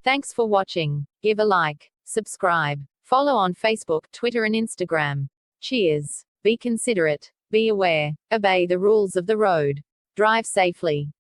Thanks for watching. Give a like, subscribe, follow on Facebook, Twitter and Instagram. Cheers. Be considerate, be aware, obey the rules of the road. Drive safely.